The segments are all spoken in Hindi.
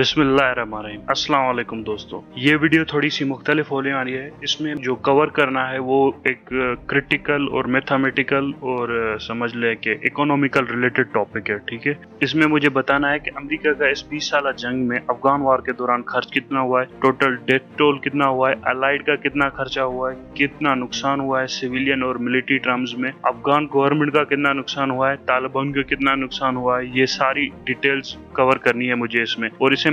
बिस्मिल्लाहिर्रहमानिर्रहीम। अस्सलाम वालेकुम दोस्तों, ये वीडियो थोड़ी सी मुख्तलिफ होने वाली है। इसमें जो कवर करना है वो एक क्रिटिकल और मैथमेटिकल और समझ ले कि इकोनॉमिकल रिलेटेड टॉपिक है। ठीक है, इसमें मुझे बताना है कि अमेरिका का इस 20 साल जंग में अफगान वार के दौरान खर्च कितना हुआ है, टोटल डेथ टोल कितना हुआ है, अलाइड का कितना खर्चा हुआ है, कितना नुकसान हुआ है सिविलियन और मिलिट्री टर्म्स में, अफगान गवर्नमेंट का कितना नुकसान हुआ है, तालिबान का कितना नुकसान हुआ है। ये सारी डिटेल्स कवर करनी है मुझे इसमें, और इसे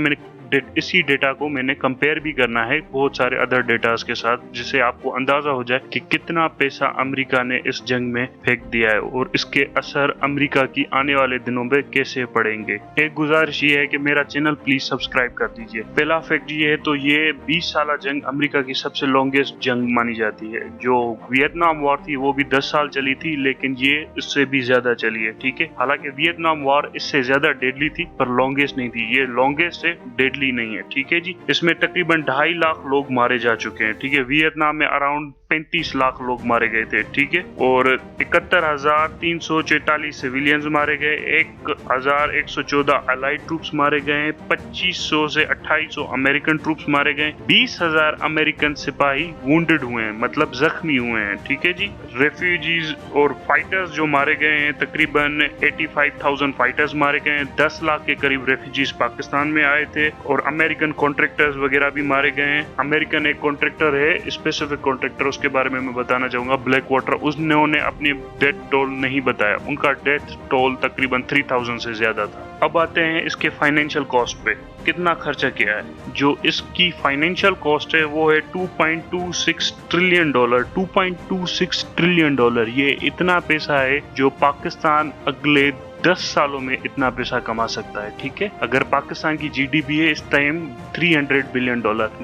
इसी डेटा को मैंने कंपेयर भी करना है बहुत सारे अदर डेटास के साथ, जिससे आपको अंदाजा हो जाए कि कितना पैसा अमेरिका ने इस जंग में फेंक दिया है और इसके असर अमेरिका की आने वाले दिनों में कैसे पड़ेंगे। एक गुजारिश ये है कि मेरा चैनल प्लीज सब्सक्राइब कर दीजिए। पहला फैक्ट ये है तो ये 20 साल जंग अमेरिका की सबसे लॉन्गेस्ट जंग मानी जाती है। जो वियतनाम वॉर थी वो भी 10 साल चली थी, लेकिन ये इससे भी ज्यादा चली है। ठीक है, हालांकि वियतनाम वॉर इससे ज्यादा डेडली थी पर लॉन्गेस्ट नहीं थी। ये लॉन्गेस्ट है, डेडली नहीं है। ठीक है जी, इसमें तकरीबन 2.5 लाख लोग मारे जा चुके हैं। ठीक है, वियतनाम में अराउंड 35 लाख लोग मारे गए थे। ठीक है, और 71,344 सिविलियंस मारे गए, 1,114 अलाइड ट्रूप्स मारे गए, 2500 से 2800 अमेरिकन ट्रूप्स मारे गए, 20,000 अमेरिकन सिपाही वुंडेड हुए हैं, मतलब जख्मी हुए हैं। ठीक है जी, रेफ्यूजीज और फाइटर्स जो मारे गए हैं तकरीबन 85,000 फाइटर्स मारे गए हैं, 10 लाख के करीब रेफ्यूजीज पाकिस्तान में आए थे, और अमेरिकन कॉन्ट्रैक्टर्स वगैरह भी मारे गए हैं। अमेरिकन एक कॉन्ट्रैक्टर है, स्पेसिफिक कॉन्ट्रैक्टर, उसके बारे में मैं बताना चाहूंगा, ब्लैक वाटर। उन्होंने अपनी डेथ टोल नहीं बताया, उनका डेथ टोल तकरीबन 3000 से ज्यादा था। अब आते हैं इसके फाइनेंशियल कॉस्ट पे, कितना खर्चा किया है। जो इसकी फाइनेंशियल कॉस्ट है वो है $2.26 ट्रिलियन। $2.26 ट्रिलियन, ये इतना पैसा है जो पाकिस्तान अगले 10 सालों में इतना पैसा कमा सकता है। ठीक है, अगर पाकिस्तान की जीडीपी है इस टाइम $300 बिलियन,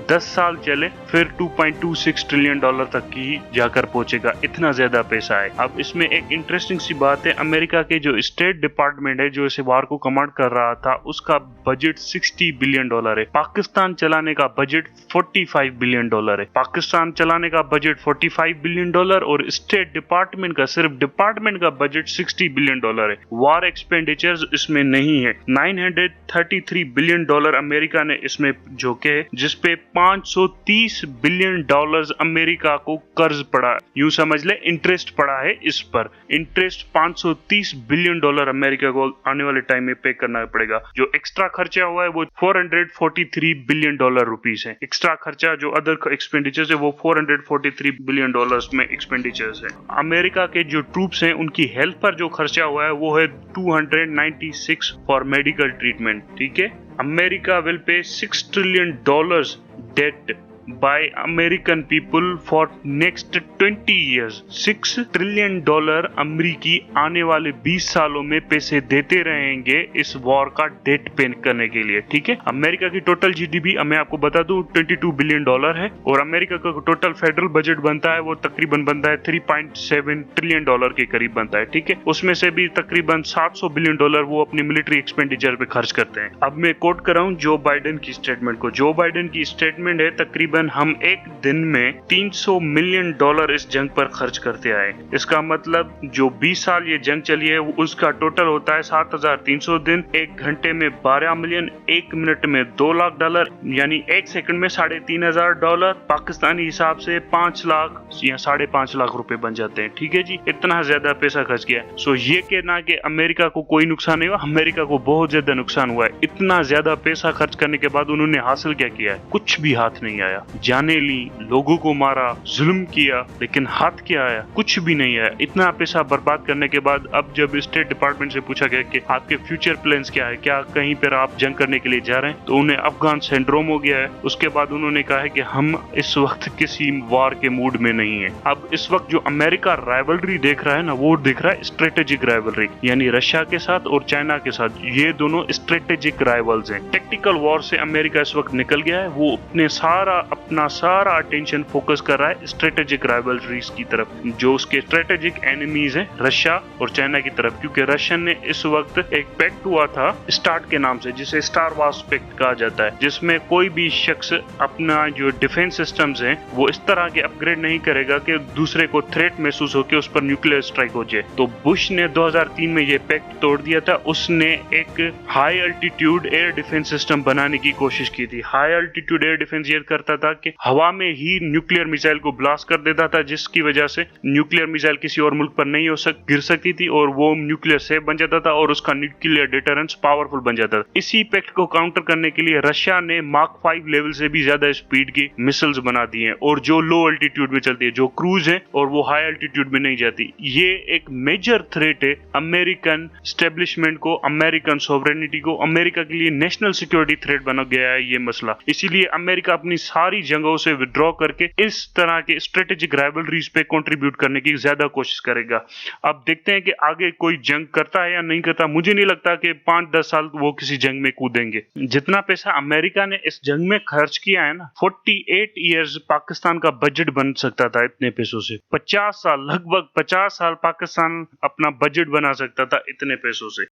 10 साल चले फिर $2.26 ट्रिलियन तक की जाकर पहुंचेगा। इतना ज्यादा पैसा है। अब इसमें एक इंटरेस्टिंग सी बात है, अमेरिका के जो स्टेट डिपार्टमेंट है जो इस वार को कमांड कर रहा था, उसका बजट $60 बिलियन है। पाकिस्तान चलाने का बजट $45 बिलियन है। पाकिस्तान चलाने का बजट $45 बिलियन और स्टेट डिपार्टमेंट का, सिर्फ डिपार्टमेंट का बजट $60 बिलियन है। वार एक्सपेंडिचर्स इसमें नहीं है। $933 बिलियन अमेरिका ने इसमें झोंके, जिसपे $530 बिलियन अमेरिका को कर्ज पड़ा, यूं समझ ले इंटरेस्ट पड़ा है इस पर। इंटरेस्ट $530 बिलियन अमेरिका को आने वाले टाइम में पे करना पड़ेगा। जो एक्स्ट्रा खर्चा हुआ है वो $443 बिलियन रुपीस है। एक्स्ट्रा खर्चा जो अदर एक्सपेंडिचर्स है वो $443 बिलियन में एक्सपेंडिचर्स है। अमेरिका के जो ट्रूप्स हैं उनकी हेल्थ पर जो खर्चा हुआ है वो है 296 फॉर मेडिकल ट्रीटमेंट। ठीक है, America will pay $6 trillion debt by American people for next 20 years। $6 trillion अमरीकी आने वाले 20 सालों में पैसे देते रहेंगे इस वॉर का डेट पे करने के लिए। ठीक है, अमेरिका की टोटल जीडीपी मैं आपको बता दूं $22 बिलियन है, और अमेरिका का टोटल फेडरल बजट बनता है वो तकरीबन बनता है $3.7 ट्रिलियन के करीब बनता है। ठीक है, उसमें से भी तकरीबन $700 बिलियन वो अपनी मिलिट्री एक्सपेंडिचर पे खर्च करते हैं। अब मैं कोट कर रहा हूँ जो बाइडेन की स्टेटमेंट को। जो बाइडेन की स्टेटमेंट है तकरीबन हम एक दिन में $300 मिलियन इस जंग पर खर्च करते आए। इसका मतलब जो 20 साल ये जंग चली है उसका टोटल होता है 7300 दिन, 1 घंटे में 12 मिलियन, 1 मिनट में $2 लाख, यानी 1 सेकंड में $3500, पाकिस्तानी हिसाब से 5 लाख या 5.5 लाख रुपए बन जाते हैं। ठीक है जी, इतना ज्यादा पैसा खर्च किया। सो ये कहना कि अमेरिका को कोई नुकसान नहीं हुआ, अमेरिका को बहुत ज्यादा नुकसान हुआ है। इतना ज्यादा पैसा खर्च करने के बाद उन्होंने हासिल क्या किया है? कुछ भी हाथ नहीं आया। जाने ली, लोगों को मारा, जुल्म किया, लेकिन हाथ क्या आया? कुछ भी नहीं आया। इतना पैसा बर्बाद करने के बाद अब जब स्टेट डिपार्टमेंट से पूछा गया कि आपके फ्यूचर प्लान्स क्या है, क्या कहीं पर आप जंग करने के लिए जा रहे हैं, तो उन्हें अफगान सिंड्रोम हो गया है। उसके बाद उन्होंने कहा है कि हम इस वक्त किसी वार के मूड में नहीं है। अब इस वक्त जो अमेरिका राइवलरी देख रहा है ना, वो देख रहा है स्ट्रेटेजिक राइवलरी, यानी रशिया के साथ और चाइना के साथ। ये दोनों स्ट्रेटेजिक राइवल्स हैं। टेक्टिकल वॉर से अमेरिका इस वक्त निकल गया है। वो अपने सारा अपना सारा अटेंशन फोकस कर रहा है स्ट्रेटेजिक राइवलरीज की तरफ, जो उसके स्ट्रेटेजिक एनिमीज हैं रशिया और चाइना की तरफ, क्योंकि रशिया ने इस वक्त एक पैक्ट हुआ था स्टार्ट के नाम से, जिसे स्टार वार्स पैक्ट कहा जाता है, जिसमें कोई भी शख्स अपना जो डिफेंस सिस्टम्स हैं वो इस तरह के अपग्रेड नहीं करेगा कि दूसरे को थ्रेट महसूस हो कि उस पर न्यूक्लियर स्ट्राइक हो जाए। तो बुश ने 2003 में ये पैक्ट तोड़ दिया था। उसने एक high altitude air defence system बनाने की कोशिश की थी। हाई अल्टीट्यूड एयर डिफेंस ये करता था कि हवा में ही न्यूक्लियर मिसाइल को ब्लास्ट कर देता था, जिसकी वजह से न्यूक्लियर मिसाइल किसी और मुल्क पर नहीं गिर सकती थी और वो न्यूक्लियर सेफ बन जाता था और उसका न्यूक्लियर डिटरेंस पावरफुल बन जाता था। इसी पैक्ट को काउंटर करने के लिए रशिया ने मार्क 5 लेवल से भी ज्यादा स्पीड की मिसाइल्स बना दी हैं, और जो लो अल्टीट्यूड में चलती है, जो क्रूज है, और वो हाई अल्टीट्यूड में नहीं जाती। ये एक मेजर थ्रेट है अमेरिकन स्टेब्लिशमेंट को, अमेरिकन सॉवरेनिटी को, अमेरिका के लिए नेशनल सिक्योरिटी थ्रेट बना गया है ये मसला। इसीलिए अमेरिका अपनी सारी जंगों से विड्रॉ करके इस तरह के स्ट्रेटेजिक राइवलरीज पे कंट्रीब्यूट करने की ज्यादा कोशिश करेगा। अब देखते हैं कि आगे कोई जंग करता है या नहीं करता। मुझे नहीं लगता कि 5-10 साल वो किसी जंग में कूदेंगे। जितना पैसा अमेरिका ने इस जंग में खर्च किया है ना, 48 ईयर्स पाकिस्तान का बजट बन सकता था इतने पैसों से। 50 साल, लगभग 50 साल पाकिस्तान अपना बजट बना सकता था इतने पैसों से।